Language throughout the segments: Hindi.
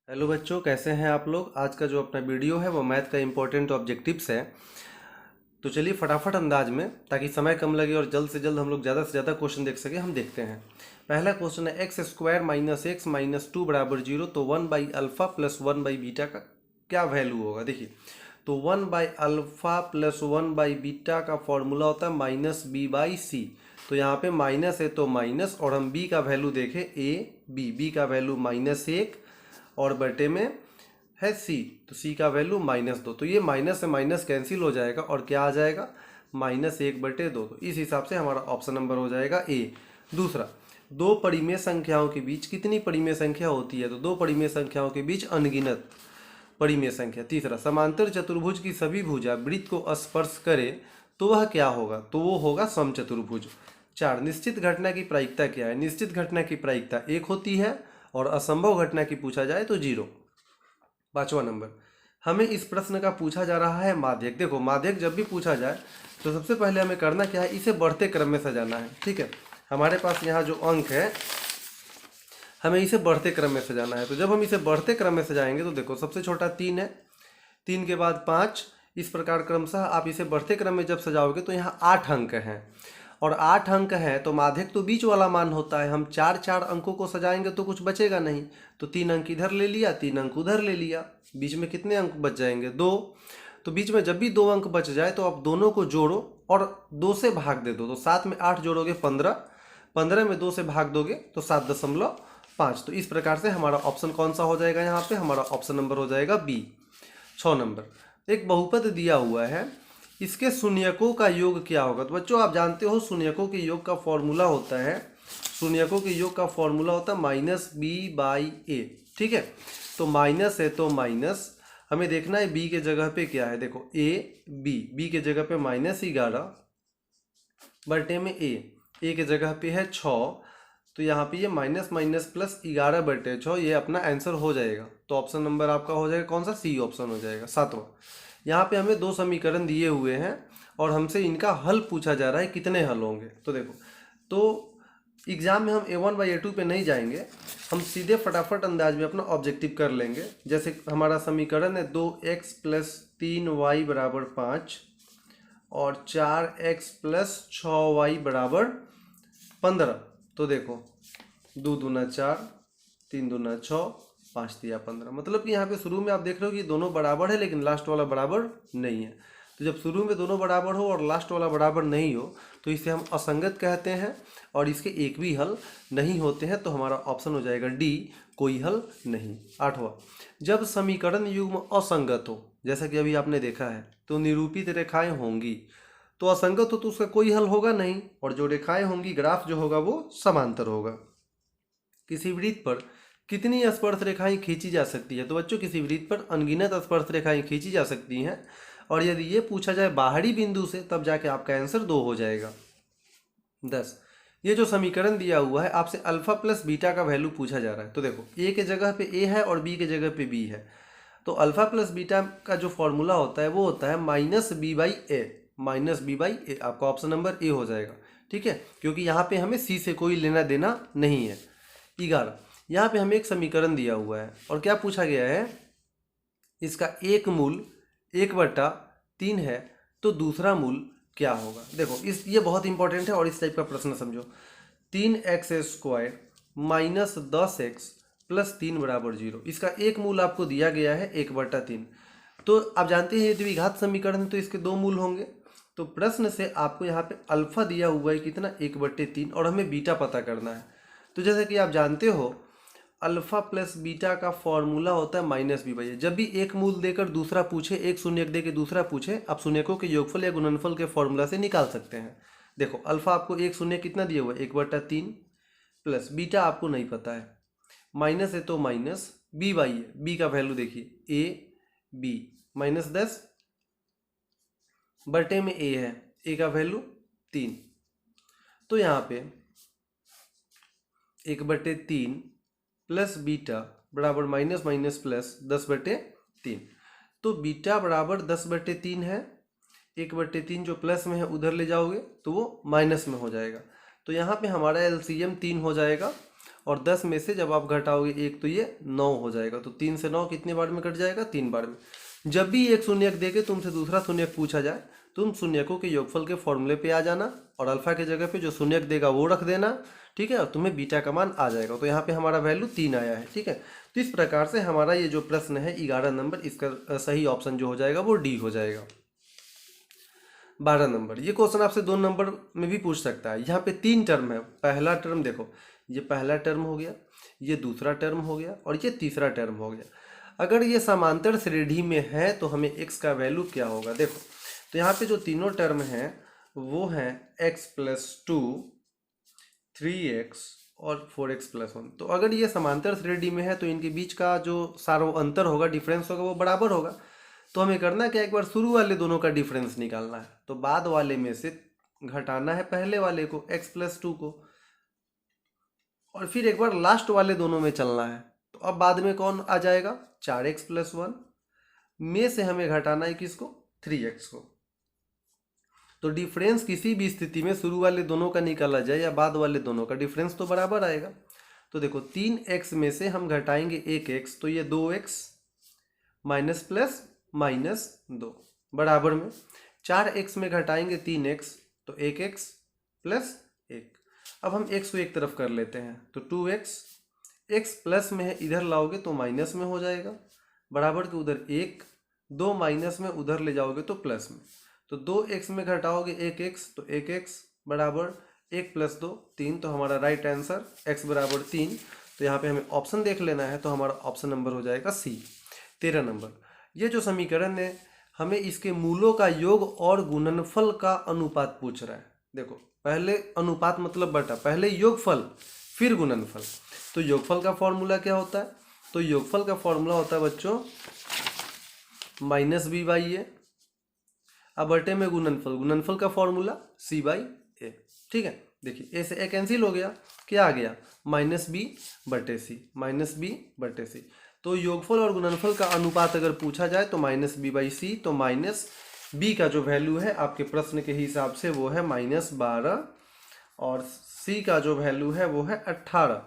हेलो बच्चों, कैसे हैं आप लोग। आज का जो अपना वीडियो है वो मैथ का इम्पोर्टेंट ऑब्जेक्टिव्स है। तो चलिए फटाफट अंदाज में, ताकि समय कम लगे और जल्द से जल्द हम लोग ज़्यादा से ज़्यादा क्वेश्चन देख सके, हम देखते हैं। पहला क्वेश्चन है x square minus x minus two बराबर जीरो, तो 1/अल्फ़ा प्लस 1/बीटा का क्या वैल्यू होगा। देखिए, तो 1/अल्फ़ा प्लस 1/बीटा का फॉर्मूला होता है -b/c। तो यहाँ पे माइनस है तो माइनस, और हम b का वैल्यू देखें b का वैल्यू -1 और बटे में है c, तो c का वैल्यू -2। तो ये माइनस से माइनस कैंसिल हो जाएगा और क्या आ जाएगा -1/2। तो इस हिसाब से हमारा ऑप्शन नंबर हो जाएगा ए। दूसरा, दो परिमेय संख्याओं के बीच कितनी परिमेय संख्या होती है, तो दो परिमेय संख्याओं के बीच अनगिनत परिमेय संख्या। तीसरा, समांतर चतुर्भुज की सभी भुजा वृत्त को स्पर्श करे तो वह क्या होगा, तो वो होगा समचतुर्भुज। चार, निश्चित घटना की प्रायिकता क्या है। निश्चित घटना की प्रायिकता 1 होती है और असंभव घटना की पूछा जाए तो 0। पांचवा नंबर, हमें इस प्रश्न का पूछा जा रहा है माध्यक। देखो, माध्यक जब भी पूछा जाए तो सबसे पहले हमें करना क्या है, इसे बढ़ते क्रम में सजाना है। ठीक है, हमारे पास यहाँ जो अंक है हमें इसे बढ़ते क्रम में सजाना है। तो जब हम इसे बढ़ते क्रम में सजाएंगे तो देखो, सबसे छोटा 3 है, 3 के बाद 5, इस प्रकार क्रमशः आप इसे बढ़ते क्रम में जब सजाओगे तो यहाँ 8 अंक हैं। और 8 अंक हैं तो माध्यक तो बीच वाला मान होता है। हम 4 अंकों को सजाएंगे तो कुछ बचेगा नहीं, तो 3 अंक इधर ले लिया, 3 अंक उधर ले लिया, बीच में कितने अंक बच जाएंगे, 2। तो बीच में जब भी 2 अंक बच जाए तो आप दोनों को जोड़ो और 2 से भाग दे दो। तो 7 में 8 जोड़ोगे 15, 15 में 2 से भाग दोगे तो 7.5। तो इस प्रकार से हमारा ऑप्शन कौन सा हो जाएगा, यहाँ पे हमारा ऑप्शन नंबर हो जाएगा बी। 6 नंबर, एक बहुपद दिया हुआ है, इसके शून्यकों का योग क्या होगा। तो बच्चों, आप जानते हो शून्यकों के योग का फॉर्मूला होता है, शून्यकों के योग का फॉर्मूला होता है -b/a। ठीक है, तो माइनस है तो माइनस, हमें देखना है b के जगह पे क्या है। देखो b के जगह पे -11 बटे में a के जगह पे है 6, तो यहाँ पे ये माइनस माइनस प्लस 11/6, ये अपना आंसर हो जाएगा। तो ऑप्शन नंबर आपका हो जाएगा कौन सा, सी ऑप्शन हो जाएगा। 7वां, यहाँ पे हमें 2 समीकरण दिए हुए हैं और हमसे इनका हल पूछा जा रहा है, कितने हल होंगे। तो देखो, तो एग्जाम में हम a1/a2 पे नहीं जाएंगे, हम सीधे फटाफट अंदाज में अपना ऑब्जेक्टिव कर लेंगे। जैसे हमारा समीकरण है 2x + 3y = 5 और 4x + 6y = 15। तो देखो, 2 दूना 4, 3 दूना 6, 5 तिया 15। मतलब कि यहाँ पे शुरू में आप देख रहे हो कि दोनों बराबर है लेकिन लास्ट वाला बराबर नहीं है। तो जब शुरू में दोनों बराबर हो और लास्ट वाला बराबर नहीं हो तो इसे हम असंगत कहते हैं और इसके एक भी हल नहीं होते हैं। तो हमारा ऑप्शन हो जाएगा डी, कोई हल नहीं। 8वां, जब समीकरण युग्म असंगत हो, जैसा कि अभी आपने देखा है, तो निरूपित रेखाएं होंगी। तो असंगत हो तो उसका कोई हल होगा नहीं, और जो रेखाएं होंगी, ग्राफ जो होगा वो समांतर होगा। किसी वृत्त पर कितनी स्पर्श रेखाएं खींची जा सकती है। तो बच्चों, किसी वृत्त पर अनगिनत स्पर्श रेखाएं खींची जा सकती हैं, और यदि ये पूछा जाए बाहरी बिंदु से तब जाके आपका आंसर 2 हो जाएगा। 10, ये जो समीकरण दिया हुआ है, आपसे अल्फा प्लस बीटा का वैल्यू पूछा जा रहा है। तो देखो, ए के जगह पे ए है और बी के जगह पे बी है, तो अल्फा प्लस बीटा का जो फॉर्मूला होता है वो होता है -b/a, -b/a। आपका ऑप्शन नंबर ए हो जाएगा। ठीक है, क्योंकि यहाँ पे हमें सी से कोई लेना देना नहीं है। 11, यहाँ पे हमें एक समीकरण दिया हुआ है और क्या पूछा गया है, इसका एक मूल 1/3 है, तो दूसरा मूल क्या होगा। देखो, ये बहुत इंपॉर्टेंट है और इस टाइप का प्रश्न समझो। 3x² - 10x + 3 = 0, इसका एक मूल आपको दिया गया है 1/3। तो आप जानते हैं ये द्विघात समीकरण है तो इसके 2 मूल होंगे। तो प्रश्न से आपको यहाँ पे अल्फा दिया हुआ है कितना, 1/3, और हमें बीटा पता करना है। तो जैसे कि आप जानते हो, अल्फा प्लस बीटा का फॉर्मूला होता है -b/a। जब भी एक मूल देकर दूसरा पूछे, एक शून्यक दे के दूसरा पूछे, आप शून्यकों के योगफल या गुणनफल के फॉर्मूला से निकाल सकते हैं। देखो, अल्फा आपको एक शून्य कितना दिया हुआ है, 1/3, प्लस बीटा आपको नहीं पता है, माइनस है तो माइनस b/a, b का वैल्यू देखिए a b -10 बटे में a है, a का वैल्यू 3। तो यहाँ पे 1/3 प्लस बीटा बराबर माइनस माइनस प्लस 10/3। तो बीटा बराबर 10/3 है, 1/3 जो प्लस में है उधर ले जाओगे तो वो माइनस में हो जाएगा। तो यहाँ पे हमारा एलसीएम 3 हो जाएगा और 10 में से जब आप घटाओगे 1 तो ये 9 हो जाएगा। तो 3 से 9 कितने बार में कट जाएगा? 3 बार में। जब भी एक शून्यक देके तुमसे दूसरा शून्यक पूछा जाए, तुम शून्यकों के योगफल के फॉर्मूले पे आ जाना और अल्फा के जगह पे जो शून्यक देगा वो रख देना, ठीक है, और तुम्हें बीटा का मान आ जाएगा। तो यहाँ पे हमारा वैल्यू 3 आया है, ठीक है। तो इस प्रकार से हमारा ये जो प्रश्न है 11 नंबर, इसका सही ऑप्शन जो हो जाएगा वो डी हो जाएगा। 12 नंबर, ये क्वेश्चन आपसे 2 नंबर में भी पूछ सकता है। यहाँ पे 3 टर्म है। पहला टर्म देखो, ये पहला टर्म हो गया, ये दूसरा टर्म हो गया और ये तीसरा टर्म हो गया। अगर ये समांतर श्रेणी में है तो हमें x का वैल्यू क्या होगा? देखो, तो यहाँ पे जो तीनों टर्म हैं वो हैं x+2, 3x और 4x+1। तो अगर ये समांतर श्रेणी में है तो इनके बीच का जो सारा अंतर होगा, डिफरेंस होगा, वो बराबर होगा। तो हमें करना क्या, एक बार शुरू वाले दोनों का डिफरेंस निकालना है। तो बाद वाले में से घटाना है पहले वाले को, x+2 को, और फिर एक बार लास्ट वाले दोनों में चलना है। तो अब बाद में कौन आ जाएगा? 4x+1 में से हमें घटाना है किसको? 3x को। तो डिफरेंस किसी भी स्थिति में शुरू वाले दोनों का निकाला जाए या बाद वाले दोनों का, डिफरेंस तो बराबर आएगा। तो देखो 3x में से हम घटाएंगे 1x, तो ये 2x माइनस प्लस माइनस 2 बराबर में 4x में घटाएंगे 3x, तो 1x प्लस 1। अब हम x को एक तरफ कर लेते हैं, तो 2x, x प्लस में है, इधर लाओगे तो माइनस में हो जाएगा, बराबर के उधर 1, 2 माइनस में उधर ले जाओगे तो प्लस में। तो 2x में घटाओगे 1x, तो 1x बराबर 1 + 2 3। तो हमारा राइट आंसर x बराबर 3। तो यहाँ पे हमें ऑप्शन देख लेना है, तो हमारा ऑप्शन नंबर हो जाएगा सी। 13 नंबर, ये जो समीकरण है हमें इसके मूलों का योग और गुणनफल का अनुपात पूछ रहा है। देखो, पहले अनुपात मतलब बटा, पहले योगफल फिर गुणनफल। तो योगफल का फॉर्मूला क्या होता है? तो योगफल का फॉर्मूला होता है बच्चों -b/a। अब बटे में गुणनफल, गुणनफल का फॉर्मूला c/a, ठीक है। देखिए a से a कैंसिल हो गया, क्या आ गया? -b/c, -b/c। तो योगफल और गुणनफल का अनुपात अगर पूछा जाए तो -b/c, तो -b का जो वैल्यू है आपके प्रश्न के हिसाब से वो है -12 और c का जो वैल्यू है वो है 18।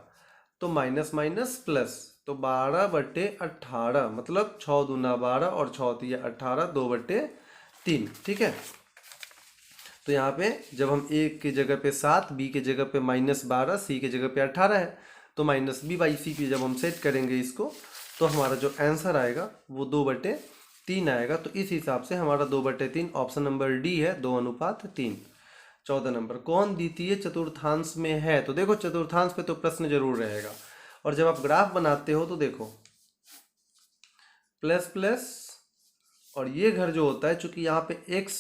तो माइनस माइनस प्लस, तो 12/18 मतलब 6 दूना 12 और 6 तिया 18, 2/3, ठीक है। तो यहाँ पे जब हम a की जगह पे 7, b की जगह पे -12, c की जगह पे 18 है, तो -b/c की जब हम सेट करेंगे इसको, तो हमारा जो आंसर आएगा वो 2/3 आएगा। तो इस हिसाब से हमारा 2/3 ऑप्शन नंबर डी है, 2:3। 14 नंबर, कौन द्वितीय चतुर्थांश में है? तो देखो चतुर्थांश पे तो प्रश्न जरूर रहेगा, और जब आप ग्राफ बनाते हो तो देखो प्लस प्लस, और ये घर जो होता है, चूंकि यहाँ पे x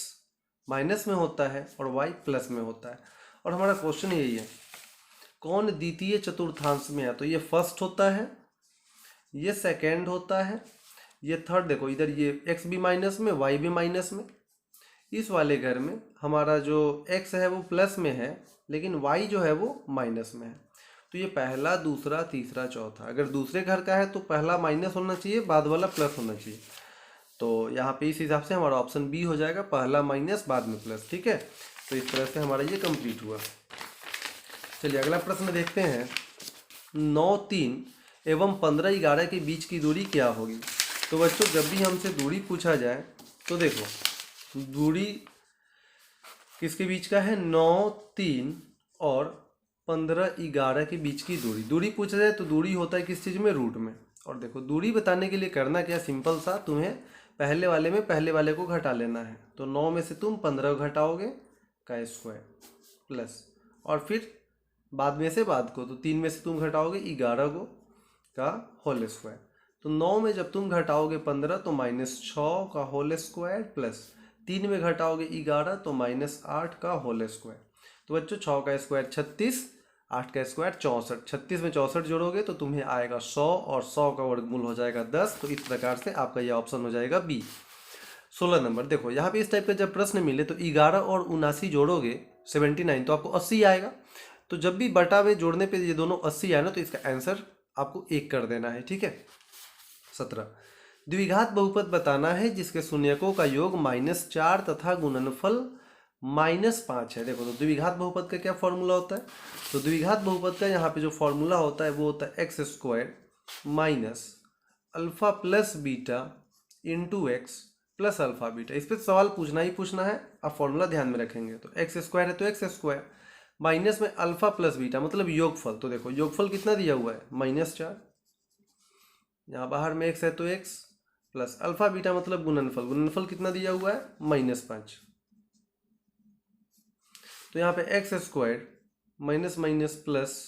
माइनस में होता है और y प्लस में होता है, और हमारा क्वेश्चन यही है कौन द्वितीय चतुर्थांश में है? तो ये फर्स्ट होता है, ये सेकेंड होता है, ये थर्ड। देखो इधर ये x भी माइनस में, y भी माइनस में। इस वाले घर में हमारा जो x है वो प्लस में है, लेकिन y जो है वो माइनस में है। तो ये पहला, दूसरा, तीसरा, चौथा, अगर दूसरे घर का है तो पहला माइनस होना चाहिए, बाद वाला प्लस होना चाहिए। तो यहाँ पे इस हिसाब से हमारा ऑप्शन बी हो जाएगा, पहला माइनस बाद में प्लस, ठीक है। तो इस तरह से हमारा ये कंप्लीट हुआ। चलिए अगला प्रश्न देखते हैं। 9, 3 एवं 15, 11 के बीच की दूरी क्या होगी? तो बच्चों जब भी हमसे दूरी पूछा जाए तो देखो दूरी किसके बीच का है? 9, 3 और 15, 11 के बीच की दूरी पूछा जाए तो दूरी होता है किस चीज़ में? रूट में। और देखो दूरी बताने के लिए करना क्या, सिंपल सा, तुम्हें पहले वाले में पहले वाले को घटा लेना है। तो 9 में से तुम 15 घटाओगे का स्क्वायर प्लस, और फिर बाद में से बाद को, तो 3 में से तुम घटाओगे 11 को का होल स्क्वायर। तो 9 में जब तुम घटाओगे 15 तो -6 का होल स्क्वायर प्लस 3 में घटाओगे 11 तो -8 का होल स्क्वायर। तो बच्चों 6 का स्क्वायर 36, 8 का स्क्वायर 64, 36 में 64 जोड़ोगे तो तुम्हें आएगा 100 और 100 का वर्गमूल हो जाएगा 10। तो इस प्रकार से आपका यह ऑप्शन हो जाएगा बी। 16 नंबर, देखो यहाँ पे इस टाइप का जब प्रश्न मिले तो 11 और 79 जोड़ोगे 79, तो आपको 80 आएगा। तो जब भी बटा में जोड़ने पे ये दोनों 80 आए ना, तो इसका आंसर आपको 1 कर देना है, ठीक है। 17, द्विघात बहुपद बताना है जिसके शून्यकों का योग -4 तथा गुणनफल -5 है। देखो तो द्विघात बहुपद का क्या फॉर्मूला होता है, तो द्विघात बहुपद का यहाँ पे जो फॉर्मूला होता है वो होता है x² minus alpha plus beta into x plus alpha beta. इस पर सवाल पूछना ही पूछना है, आप फॉर्मूला ध्यान में रखेंगे। तो x² है तो x² माइनस में अल्फा प्लस बीटा मतलब योगफल। तो देखो योगफल कितना दिया हुआ है -4, यहाँ बाहर में x है तो x प्लस अल्फा बीटा मतलब गुणनफल। गुणनफल कितना दिया हुआ है -5। तो यहाँ पे x² माइनस माइनस प्लस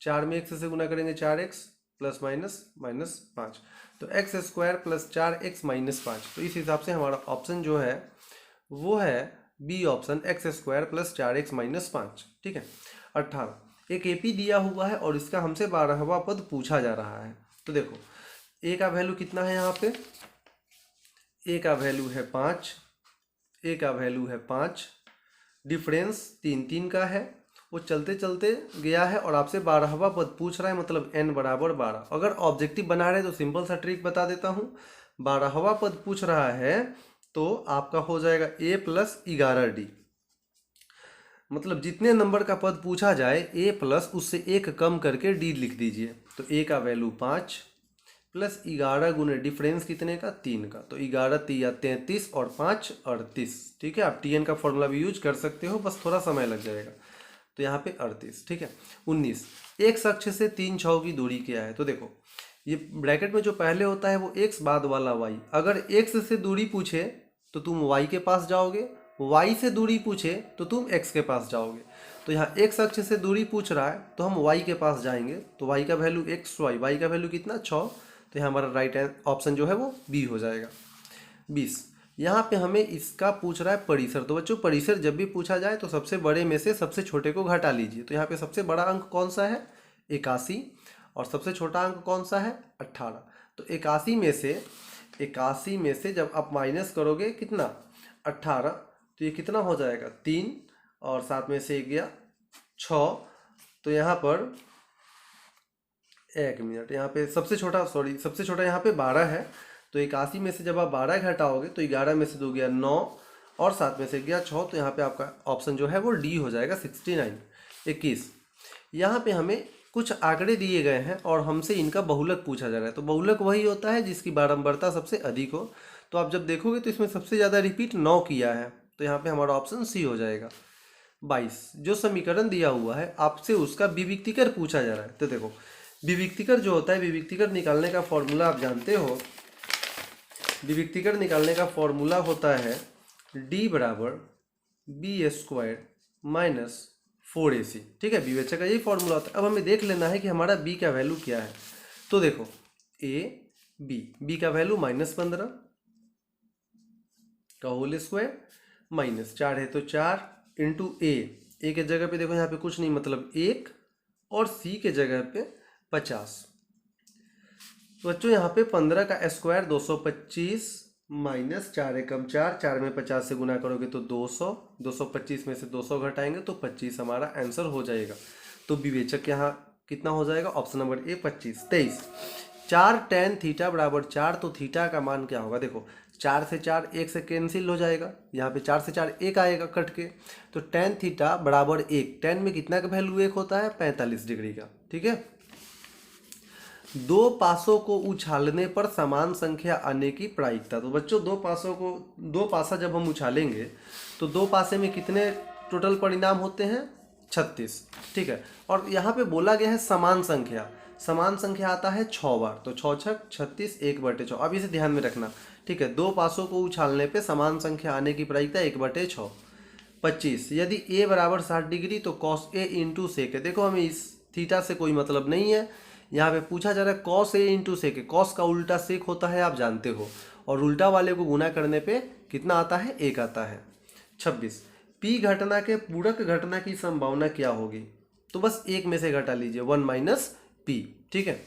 4 में x से गुना करेंगे 4x प्लस माइनस -5। तो x² प्लस 4x -5। तो इस हिसाब से हमारा ऑप्शन जो है वो है B option, x² plus 4x -5। ठीक है। 18 एक AP दिया हुआ है और इसका हमसे 12वां पद पूछा जा रहा है। तो देखो a का वैल्यू कितना है, यहाँ पे a का वैल्यू है 5, a का वैल्यू है 5, डिफरेंस 3 का है। वो चलते चलते गया है और आपसे 12वां पद पूछ रहा है, मतलब n बराबर 12। अगर ऑब्जेक्टिव बना रहे तो सिंपल सा ट्रिक बता देता हूँ। 12वां पद पूछ रहा है तो आपका हो जाएगा a प्लस 11d, मतलब जितने नंबर का पद पूछा जाए a प्लस उससे 1 कम करके d लिख दीजिए। तो a का वैल्यू 5 प्लस 11 गुने डिफरेंस कितने का 3 का। तो 11 3 33 और 5 38। ठीक है, आप TN का फॉर्मूला भी यूज कर सकते हो, बस थोड़ा समय लग जाएगा। तो यहाँ पे 38। ठीक है। 19 x अक्ष से 3 छौ की दूरी क्या है। तो देखो ये ब्रैकेट में जो पहले होता है वो x बाद वाला y। अगर x से दूरी पूछे तो तुम y के पास जाओगे, y से दूरी पूछे तो तुम x के पास जाओगे। तो यहाँ x अक्ष से दूरी पूछ रहा है तो हम y के पास जाएंगे। तो y का वैल्यू xy, y का वैल्यू कितना 6। तो यहाँ हमारा राइट ऑप्शन जो है वो बी हो जाएगा। 20 यहाँ पे हमें इसका पूछ रहा है परिसर। तो बच्चों परिसर जब भी पूछा जाए तो सबसे बड़े में से सबसे छोटे को घटा लीजिए। तो यहाँ पे सबसे बड़ा अंक कौन सा है 81 और सबसे छोटा अंक कौन सा है 18। तो 81 में से जब आप माइनस करोगे कितना 18, तो ये कितना हो जाएगा 3 और साथ में से गया 6। तो यहाँ पर 1 मिनट, यहाँ पे सबसे छोटा यहाँ पे 12 है। तो 81 में से जब आप 12 घटाओगे तो 11 में से 2 गया 9 और 7 में से गया 6। तो यहाँ पे आपका ऑप्शन जो है वो डी हो जाएगा 69। 21 यहाँ पे हमें कुछ आंकड़े दिए गए हैं और हमसे इनका बहुलक पूछा जा रहा है। तो बहुलक वही होता है जिसकी बारंबारता सबसे अधिक हो। तो आप जब देखोगे तो इसमें सबसे ज़्यादा रिपीट 9 किया है। तो यहाँ पे हमारा ऑप्शन सी हो जाएगा। 22 जो समीकरण दिया हुआ है आपसे उसका विविक्तिकर पूछा जा रहा है। तो देखो विविक्तिकर जो होता है, विविक्तिकर निकालने का फॉर्मूला आप जानते हो। विविक्तिकर निकालने का फॉर्मूला होता है d बराबर b² माइनस 4ac। ठीक है, विवेचक का यही फॉर्मूला होता है। अब हमें देख लेना है कि हमारा b का वैल्यू क्या है। तो देखो b का वैल्यू -15 का होल स्क्वायर माइनस 4 है तो 4 इंटू a के जगह पे देखो यहाँ पे कुछ नहीं मतलब 1 और c के जगह पे 50। तो बच्चों यहाँ पे 15 का स्क्वायर 225 माइनस 4 एकम 4, 4 में 50 से गुना करोगे तो 200, 225 में से 200 घटाएंगे तो 25 हमारा आंसर हो जाएगा। तो विवेचक यहाँ कितना हो जाएगा option number A 25। 23 4 tan theta बराबर 4। तो थीटा का मान क्या होगा, देखो 4 से 4 1 से कैंसिल हो जाएगा, यहाँ पे 4 से 4 1 आएगा कट के। तो tan थीटा बराबर 1, tan में कितना का वैल्यू 1 होता है 45 डिग्री का। ठीक है। दो पासों को उछालने पर समान संख्या आने की प्रायिकता। तो बच्चों दो पासा जब हम उछालेंगे तो दो पासे में कितने टोटल परिणाम होते हैं 36। ठीक है, और यहाँ पे बोला गया है समान संख्या। समान संख्या आता है 6 बार। तो 6 छक 36 1/6। अब इसे ध्यान में रखना। ठीक है, दो पासों को उछालने पे समान संख्या आने की प्रायिकता 1/6। 25 यदि a बराबर 60 डिग्री तो cos a इंटू सेक है। देखो हमें इस थीटा से कोई मतलब नहीं है, यहाँ पे पूछा जा रहा है cos a into sec. cos का उल्टा सेक होता है आप जानते हो, और उल्टा वाले को गुना करने पे कितना आता है 1 आता है। 26 p घटना के पूरक घटना की संभावना क्या होगी। तो बस 1 में से घटा लीजिए 1 माइनस p। ठीक है।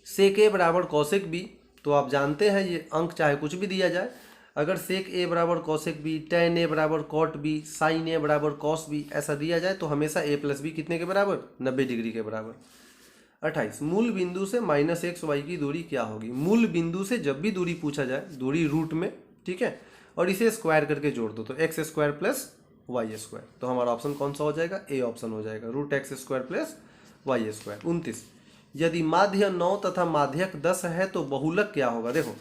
सेक a बराबर कौशिक b। तो आप जानते हैं ये अंक चाहे कुछ भी दिया जाए, अगर सेक a बराबर कौशिक b, tan a बराबर कॉट b, साइन a बराबर कॉस b ऐसा दिया जाए तो हमेशा a प्लस b कितने के बराबर 90 डिग्री के बराबर। 28 मूल बिंदु से -x y की दूरी क्या होगी। मूल बिंदु से जब भी दूरी पूछा जाए, दूरी रूट में, ठीक है, और इसे स्क्वायर करके जोड़ दो तो X square plus Y square. तो हमारा ऑप्शन कौन सा हो जाएगा, ए ऑप्शन हो जाएगा, root X square plus Y square. 29, यदि माध्य 9 तथा माध्यक 10 है तो बहुलक क्या होगा। देखो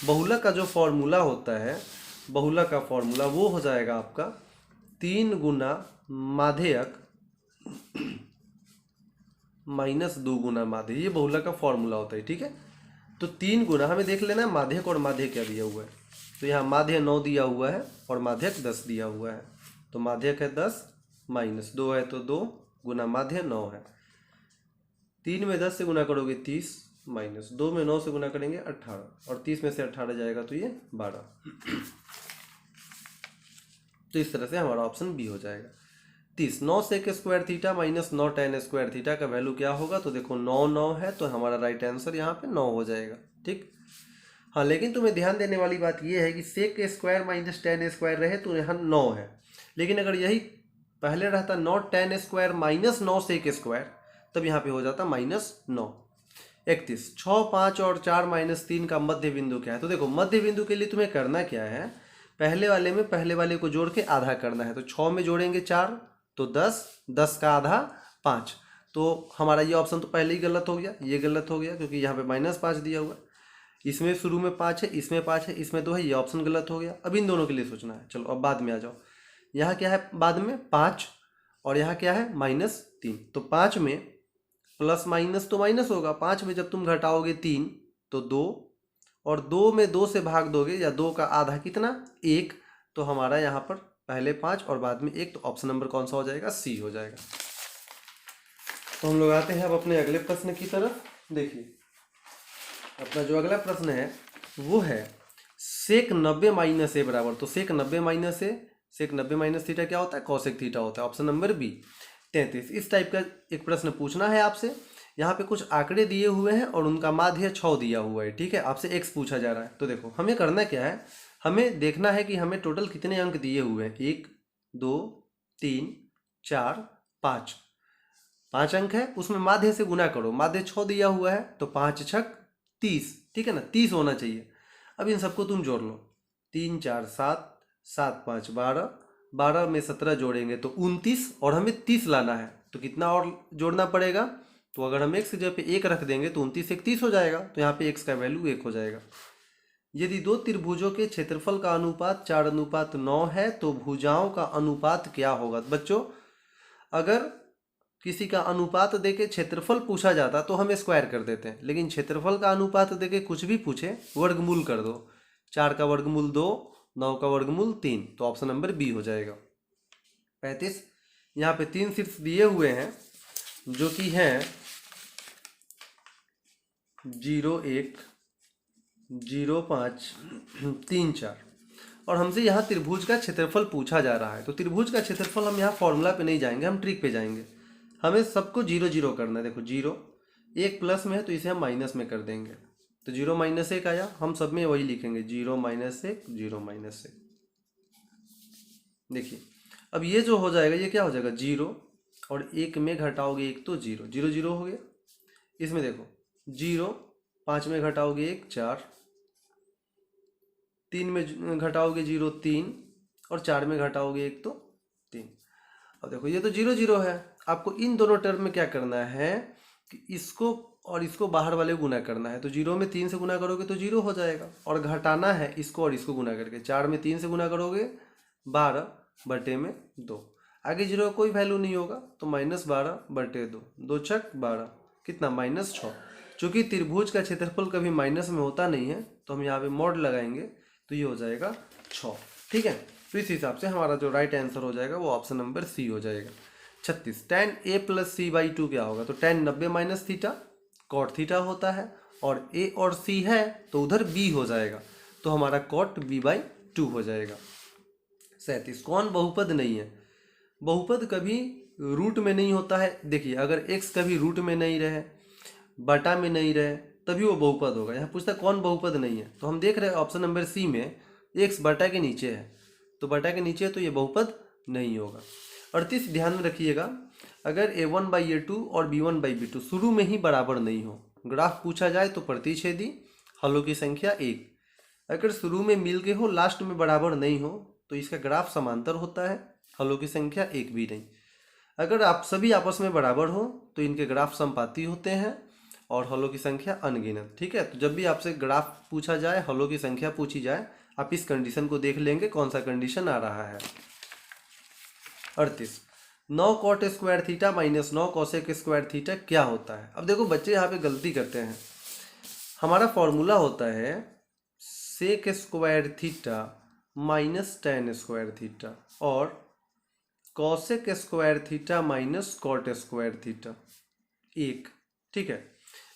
बहुलक का जो फॉर्मूला होता है, बहुलक का फॉर्मूला वो हो जाएगा आपका 3 गुना माध्यक माइनस 2 गुना माध्य, ये बहुलक का फॉर्मूला होता है। ठीक है, तो 3 गुना, हमें देख लेना है माध्यक और माध्य क्या दिया हुआ है। तो यहाँ माध्य 9 दिया हुआ है और माध्यक 10 दिया हुआ है। तो माध्यक है 10 माइनस 2 है तो 2 गुना माध्य 9 है। 3 में 10 से गुना करोगे 30 माइनस 2 में 9 से गुना करेंगे 18 और 30 में से 18 जाएगा तो ये 12। तो इस तरह से हमारा ऑप्शन बी हो जाएगा। 30, 9 sec square theta minus 9 tan square theta का वैल्यू क्या होगा। तो देखो 9 9 है तो हमारा राइट आंसर यहाँ पे 9 हो जाएगा। ठीक, हाँ लेकिन तुम्हें ध्यान देने वाली बात यह है कि sec square minus tan square रहे तो यहाँ 9 है, लेकिन अगर यही पहले रहता 9 tan square minus 9 sec square तब यहाँ पे हो जाता -9। 31, 6 5 और 4 माइनस 3 का मध्य बिंदु क्या है। तो देखो मध्य बिंदु के लिए तुम्हें करना क्या है, पहले वाले में पहले वाले को जोड़ के आधा करना है। तो 6 में जोड़ेंगे 4 तो 10, 10 का आधा 5। तो हमारा ये ऑप्शन तो पहले ही गलत हो गया, ये गलत हो गया क्योंकि यहाँ पे -5 दिया हुआ है। इसमें शुरू में 5 है, इसमें 5 है, इसमें 2 है, ये ऑप्शन गलत हो गया। अब इन दोनों के लिए सोचना है। चलो अब बाद में आ जाओ, यहाँ क्या है बाद में 5 और यहाँ क्या है -3। तो 5 में प्लस माइनस तो माइनस होगा, 5 में जब तुम घटाओगे 3 तो 2 और 2 में 2 से भाग दोगे या 2 का आधा कितना 1। तो हमारा यहाँ पर पहले 5 और बाद में 1, तो ऑप्शन नंबर कौन सा हो जाएगा, सी हो जाएगा। तो हम लोग आते हैं अब अपने अगले प्रश्न की तरफ। देखिए अपना जो अगला प्रश्न है वो है सेक 90 माइनस ए बराबर। तो सेक 90 माइनस ए, सेक 90 माइनस थीटा क्या होता है, कॉसेक थीटा होता है। Option number B. 33, इस टाइप का एक प्रश्न पूछना है आपसे। यहाँ पे कुछ आंकड़े दिए हुए हैं और उनका माध्य 6 दिया हुआ है। ठीक है, आपसे एक्स पूछा जा रहा है। तो देखो हमें करना क्या है, हमें देखना है कि हमें टोटल कितने अंक दिए हुए हैं। 1 2 3 4 5, 5 अंक है, उसमें माध्य से गुना करो। माध्य 6 दिया हुआ है तो 5 छक 30, ठीक है ना, 30 होना चाहिए। अब इन सबको तुम जोड़ लो, 3 4 7, 7 5 12, 12 में 17 जोड़ेंगे तो 29 और हमें 30 लाना है। तो कितना और जोड़ना पड़ेगा, तो अगर हम x की जगह पे 1 रख देंगे तो 29 1 30 हो जाएगा। तो यहाँ पे x का वैल्यू 1 हो जाएगा। यदि दो त्रिभुजों के क्षेत्रफल का अनुपात 4:9 है तो भुजाओं का अनुपात क्या होगा। बच्चों अगर किसी का अनुपात देके क्षेत्रफल पूछा जाता तो हम स्क्वायर कर देते हैं, लेकिन क्षेत्रफल का अनुपात देके कुछ भी पूछे वर्गमूल कर दो। 4 का वर्गमूल 2, 9 का वर्गमूल 3, तो ऑप्शन नंबर बी हो जाएगा। 35, यहाँ पे 3 शीर्ष दिए हुए हैं जो कि हैं 0 1 0 5 3 4 और हमसे यहाँ त्रिभुज का क्षेत्रफल पूछा जा रहा है। तो त्रिभुज का क्षेत्रफल हम यहाँ फॉर्मूला पे नहीं जाएंगे, हम ट्रिक पे जाएंगे। हमें सबको 0 0 करना है। देखो 0 1 प्लस में है तो इसे हम माइनस में कर देंगे। तो 0 - 1 आया, हम सब में वही लिखेंगे 0 - 1 0 - 1। देखिए अब ये जो हो जाएगा ये क्या हो जाएगा 0 और 1 में घटाओगे 1 तो 0 0 0 हो गया। इसमें देखो 0 5 में घटाओगे 1 4, 3 में घटाओगे 0 3 और 4 में घटाओगे 1 तो 3। अब देखो ये तो 0 0 है, आपको इन दोनों टर्म में क्या करना है कि इसको और इसको बाहर वाले गुना करना है। तो 0 में 3 से गुना करोगे तो 0 हो जाएगा और घटाना है इसको और इसको गुना करके। 4 में 3 से गुना करोगे 12/2, आगे 0 का कोई वैल्यू नहीं होगा तो -12/2, 2 छक 12, कितना -6। चूँकि त्रिभुज का क्षेत्रफल कभी माइनस में होता नहीं है तो हम यहाँ पे मॉड लगाएंगे तो ये हो जाएगा 6। ठीक है, तो इस हिसाब से हमारा जो राइट आंसर हो जाएगा वो ऑप्शन नंबर सी हो जाएगा। 36, tan a + c/2 क्या होगा। तो tan 90 minus theta cot theta होता है और a और c है तो उधर b हो जाएगा, तो हमारा cot b/2 हो जाएगा। 37, कौन बहुपद नहीं है। बहुपद कभी रूट में नहीं होता है। देखिए अगर x कभी रूट में नहीं रहे, बटा में नहीं रहे, तभी वो बहुपद होगा। यहाँ पूछता है कौन बहुपद नहीं है, तो हम देख रहे हैं ऑप्शन नंबर सी में x बटा के नीचे है, तो बटा के नीचे है तो ये बहुपद नहीं होगा। 38, ध्यान में रखिएगा अगर a1/a2 और b1/b2 शुरू में ही बराबर नहीं हो, ग्राफ पूछा जाए तो प्रतिच्छेदी, हलों की संख्या 1, अगर शुरू में मिल के हो लास्ट में बराबर नहीं हो तो इसका ग्राफ समांतर होता है, हलों की संख्या एक भी नहीं। अगर आप सभी आपस में बराबर हो तो इनके ग्राफ समपाती होते हैं और हलों की संख्या अनगिनत। ठीक है, तो जब भी आपसे ग्राफ पूछा जाए, हलों की संख्या पूछी जाए, आप इस कंडीशन को देख लेंगे कौन सा कंडीशन आ रहा है। 38 9 cot square theta minus 9 cosec square theta क्या होता है। अब देखो बच्चे यहाँ पे गलती करते हैं। हमारा फॉर्मूला होता है sec square theta minus tan square theta और cosec square theta minus cot square theta एक। ठीक है,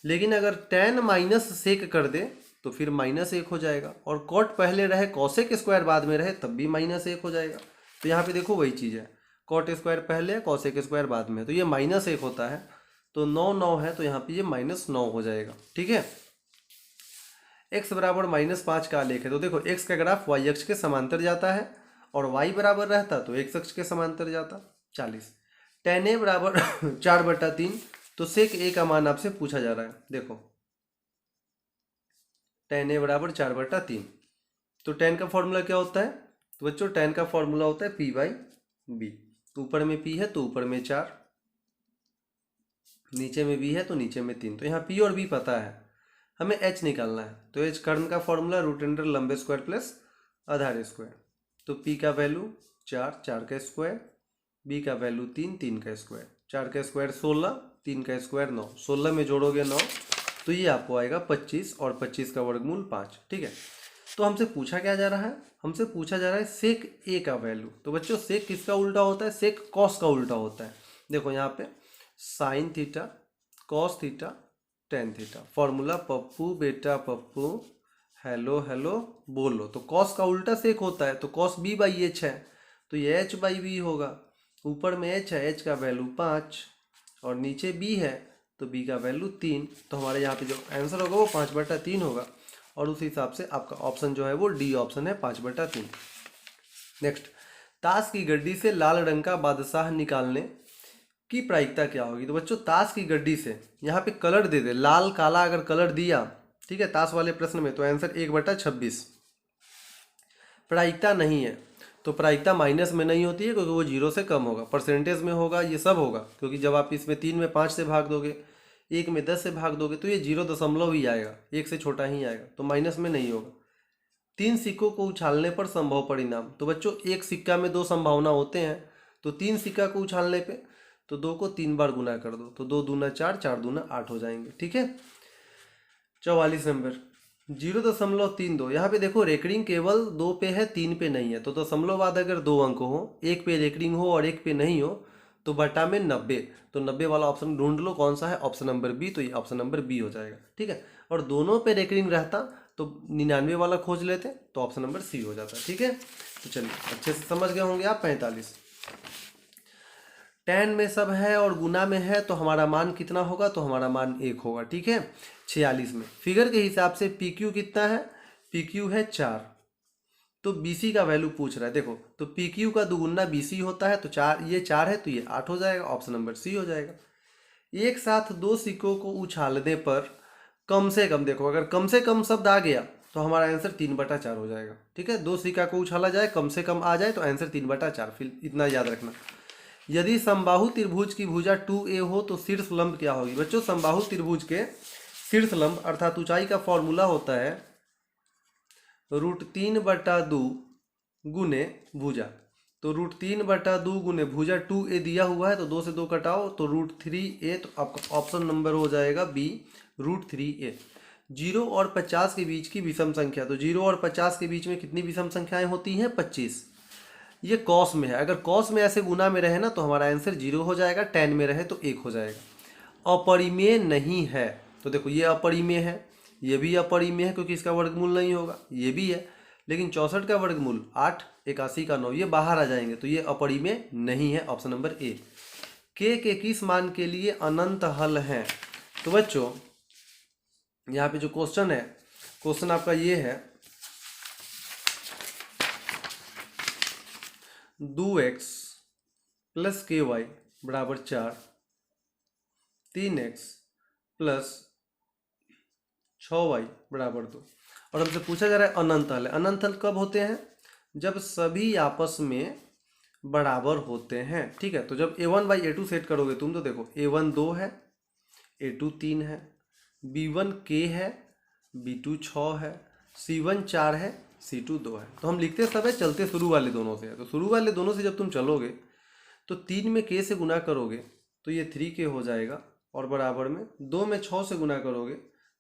लेकिन अगर टेन माइनस सेक कर दे तो फिर माइनस एक हो जाएगा, और कॉट पहले रहे कॉसेक स्क्वायर बाद में रहे तब भी माइनस एक हो जाएगा। तो यहाँ पे देखो वही चीज़ है, कॉट स्क्वायर पहले कॉसेक स्क्वायर बाद में, तो ये माइनस एक होता है। तो 9 9 है तो यहाँ पे ये -9 हो जाएगा। ठीक है, x बराबर -5 का आलेख है, तो देखो x का ग्राफ y अक्ष के समांतर जाता है और y बराबर रहता तो x अक्ष के समांतर जाता। 40 tan a बराबर 4/3, तो सेक a का मान आपसे पूछा जा रहा है। देखो tan a बराबर 4/3, तो tan का फॉर्मूला क्या होता है, तो बच्चों tan का फॉर्मूला होता है p/b। तो ऊपर में p है तो ऊपर में 4, नीचे में b है तो नीचे में 3। तो यहाँ p और b पता है, हमें h निकालना है। तो h कर्ण का फॉर्मूला √अंडर लंबे स्क्वायर प्लस आधार स्क्वायर। तो p का वैल्यू 4, 4 का स्क्वायर, b का वैल्यू 3, 3 का स्क्वायर, 4 का स्क्वायर 16, 3 का स्क्वायर 9, 16 में जोड़ोगे 9 तो ये आपको आएगा 25 और 25 का वर्गमूल 5। ठीक है, तो हमसे पूछा क्या जा रहा है, हमसे पूछा जा रहा है सेक a का वैल्यू। तो बच्चों सेक किसका उल्टा होता है, सेक कॉस का उल्टा होता है। देखो यहाँ पे sine theta cos theta tan theta, formula Pappu बेटा पप्पू हेलो हेलो बोलो। तो कॉस का उल्टा सेक होता है, तो कॉस b/h है तो ये h/b होगा। ऊपर में h है, h का वैल्यू 5 और नीचे b है तो b का वैल्यू 3। तो हमारे यहाँ पे जो आंसर होगा वो 5/3 होगा, और उस हिसाब से आपका ऑप्शन जो है वो डी ऑप्शन है 5/3। नेक्स्ट, ताश की गड्डी से लाल रंग का बादशाह निकालने की प्रायिकता क्या होगी। तो बच्चों ताश की गड्डी से यहाँ पे कलर दे दे, लाल काला अगर कलर दिया, ठीक है, ताश वाले प्रश्न में, तो आंसर 1/26। प्रायिकता नहीं है तो प्रायिकता माइनस में नहीं होती है क्योंकि वो 0 से कम होगा, परसेंटेज में होगा, ये सब होगा। क्योंकि जब आप इसमें 3 में 5 से भाग दोगे, 1 में 10 से भाग दोगे तो ये 0 ही आएगा, 1 से छोटा ही आएगा, तो माइनस में नहीं होगा। 3 सिक्कों को उछालने पर संभव परिणाम। तो बच्चों एक सिक्का में 2 संभावना होते हैं, तो 3 सिक्का को उछालने पे तो 2 को 3 बार गुना कर दो, तो 2 दूना 4, 4 दूना 8 हो जाएंगे। ठीक है, 44 नंबर 0.32। यहाँ पे देखो रेकरिंग केवल 2 पे है, 3 पे नहीं है। तो दशमलव बाद अगर 2 अंक हो, एक पे रेकरिंग हो और एक पे नहीं हो, तो बटा में 90। तो 90 वाला ऑप्शन ढूंढ लो कौन सा है, ऑप्शन नंबर बी। तो ये ऑप्शन नंबर बी हो जाएगा। ठीक है, और दोनों पे रेकरिंग रहता तो 99 वाला खोज लेते तो ऑप्शन नंबर सी हो जाता। ठीक है, तो चलिए अच्छे से समझ गए होंगे आप। 45 टेन में सब है और गुना में है तो हमारा मान कितना होगा, तो हमारा मान 1 होगा। ठीक है, 46 में फिगर के हिसाब से पी क्यू कितना है, पी क्यू है 4, तो बी सी का वैल्यू पूछ रहा है। देखो तो पी क्यू का दुगुना बी सी होता है, तो 4 ये 4 है तो ये 8 हो जाएगा, ऑप्शन नंबर सी हो जाएगा। एक साथ 2 सिक्कों को उछालने पर कम से कम, देखो अगर कम से कम शब्द आ गया तो हमारा आंसर 3/4 हो जाएगा। ठीक है, 2 सिक्का को उछाला जाए, कम से कम आ जाए तो आंसर 3/4। फिर इतना याद रखना। यदि समबाहु त्रिभुज की भुजा 2a हो तो शीर्ष लंब क्या होगी। बच्चों समबाहु त्रिभुज के शीर्ष लंब अर्थात ऊंचाई का फॉर्मूला होता है √3/2 गुने भुजा। तो √3/2 गुने भुजा 2a दिया हुआ है, तो 2 से 2 कटाओ तो √3a, तो आपका ऑप्शन नंबर हो जाएगा बी √3a। 0 और 50 के बीच की विषम संख्या। तो 0 और 50 के बीच में कितनी विषम संख्याएं होती हैं, 25। ये कॉस में है, अगर कॉस में ऐसे गुना में रहे ना तो हमारा आंसर 0 हो जाएगा, टेन में रहे तो 1 हो जाएगा। अपरिमेय नहीं है, तो देखो ये अपरिमेय है, ये भी अपरिमेय है क्योंकि इसका वर्गमूल नहीं होगा, ये भी है, लेकिन 64 का वर्गमूल 8, 81 का 9, ये बाहर आ जाएंगे, तो ये अपरिमेय नहीं है, ऑप्शन नंबर ए। के किस मान के लिए अनंत हल हैं। तो बच्चों यहाँ पे जो क्वेश्चन है, क्वेश्चन आपका ये है 2x + ky = 4, 3x + 6y बराबर 2। और हमसे पूछा जा रहा है अनंत हल। अनंत हल कब होते हैं? जब सभी आपस में बराबर होते हैं। ठीक है, तो जब a1/a2 सेट करोगे तुम तो देखो a1 2 है, a2 3 है, b1 k है, b2 6 है, c1 4 है, c2 2 है। तो हम लिखते सब है चलते शुरू वाले दोनों से है। तो शुरू वाले दोनों से जब तुम चलोगे तो 3 में k से गुना करोगे तो ये 3k हो जाएगा, और बराबर में 2 में 6 से गुना करोगे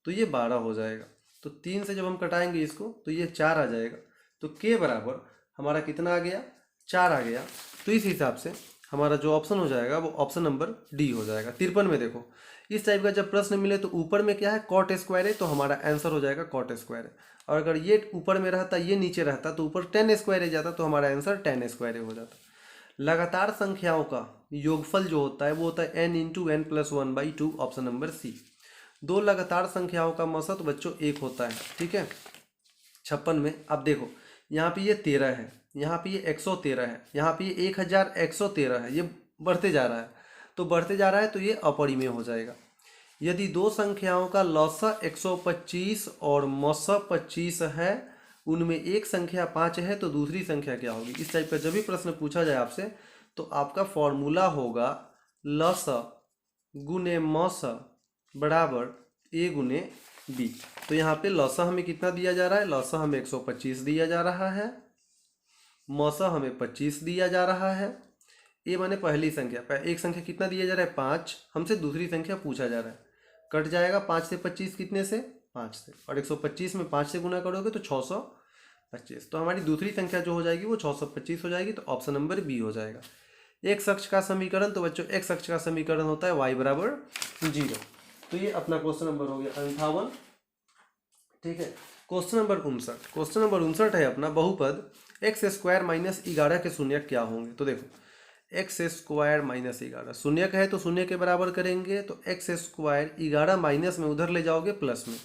तो ये 12 हो जाएगा। तो 3 से जब हम कटाएंगे इसको तो ये 4 आ जाएगा। तो k बराबर हमारा कितना आ गया? 4 आ गया। तो इस हिसाब से हमारा जो ऑप्शन हो जाएगा वो ऑप्शन नंबर डी हो जाएगा। 53 में देखो इस टाइप का जब प्रश्न मिले तो ऊपर में क्या है? कॉट स्क्वायर है, तो हमारा आंसर हो जाएगा कॉट स्क्वायर है। और अगर ये ऊपर में रहता, ये नीचे रहता, तो ऊपर टेन स्क्वायर है जाता, तो हमारा आंसर टेन स्क्वायर हो जाता। लगातार संख्याओं का योगफल जो होता है वो होता है n into N plus 1/2, option number C. दो लगातार संख्याओं का औसत बच्चों 1 होता है। ठीक है, 56 में अब देखो यहाँ पे ये 13 है, यहाँ पे ये 113 है, यहाँ पे ये 1113 है, ये बढ़ते जा रहा है। तो बढ़ते जा रहा है तो ये अपरिमेय हो जाएगा। यदि दो संख्याओं का लॉसा 125 और मौसा 25 है, उनमें एक संख्या 5 है, तो दूसरी संख्या क्या होगी? इस टाइप का जब भी प्रश्न पूछा जाए आपसे तो आपका फॉर्मूला होगा लॉसा गुने मौसा बराबर a गुने b। तो यहाँ पे लॉसा हमें कितना दिया जा रहा है? लॉसा हमें 125 दिया जा रहा है, मौसा हमें 25 दिया जा रहा है। ए माने पहली संख्या, एक संख्या कितना दिया जा रहा है? 5। हमसे दूसरी संख्या पूछा जा रहा है। कट जाएगा 5 से 25 कितने से? 5 से। और 125 में 5 से गुना करोगे तो 625। तो हमारी दूसरी संख्या जो हो जाएगी वो 625 हो जाएगी। तो ऑप्शन नंबर बी हो जाएगा। एक्स अक्ष का समीकरण, तो बच्चों एक्स अक्ष का समीकरण होता है y बराबर 0। तो ये अपना क्वेश्चन नंबर हो गया 58। ठीक है, क्वेश्चन नंबर 59। क्वेश्चन नंबर 59 है अपना बहुपद एक्स स्क्वायर माइनस 11 के शून्यक क्या होंगे? तो देखो एक्स स्क्वायर माइनस 11 शून्यक है तो शून्य के बराबर करेंगे। तो एक्स स्क्वायर 11 माइनस में उधर ले जाओगे प्लस में,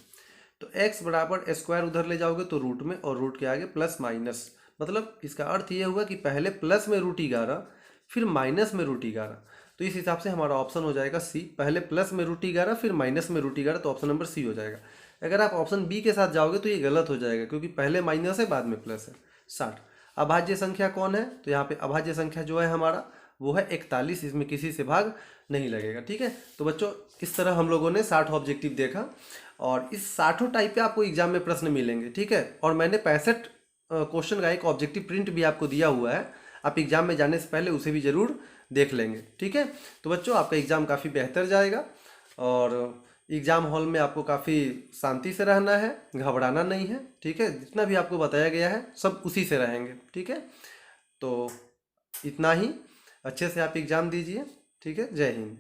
तो x बराबर स्क्वायर उधर ले जाओगे तो रूट में, और रूट के आगे प्लस माइनस। मतलब इसका अर्थ ये हुआ कि पहले प्लस में रूट 11 फिर माइनस में रूट 11। तो इस हिसाब से हमारा ऑप्शन हो जाएगा सी, पहले प्लस में रूट 11 फिर माइनस में रूट 11। तो ऑप्शन नंबर सी हो जाएगा। अगर आप ऑप्शन बी के साथ जाओगे तो ये गलत हो जाएगा, क्योंकि पहले माइनस है बाद में प्लस है। 60 अभाज्य संख्या कौन है? तो यहाँ पे अभाज्य संख्या जो है हमारा वो है 41। इसमें किसी से भाग नहीं लगेगा। ठीक है, तो बच्चों इस तरह हम लोगों ने 60 ऑब्जेक्टिव देखा, और इस 60 टाइप पे आपको एग्जाम में प्रश्न मिलेंगे। ठीक है, और मैंने 65 क्वेश्चन का एक ऑब्जेक्टिव प्रिंट भी आपको दिया हुआ है, आप एग्जाम में जाने से पहले उसे भी जरूर देख लेंगे। ठीक है, तो बच्चों आपका एग्जाम काफ़ी बेहतर जाएगा, और एग्जाम हॉल में आपको काफ़ी शांति से रहना है, घबराना नहीं है। ठीक है, जितना भी आपको बताया गया है सब उसी से रहेंगे। ठीक है, तो इतना ही, अच्छे से आप एग्ज़ाम दीजिए। ठीक है, जय हिंद।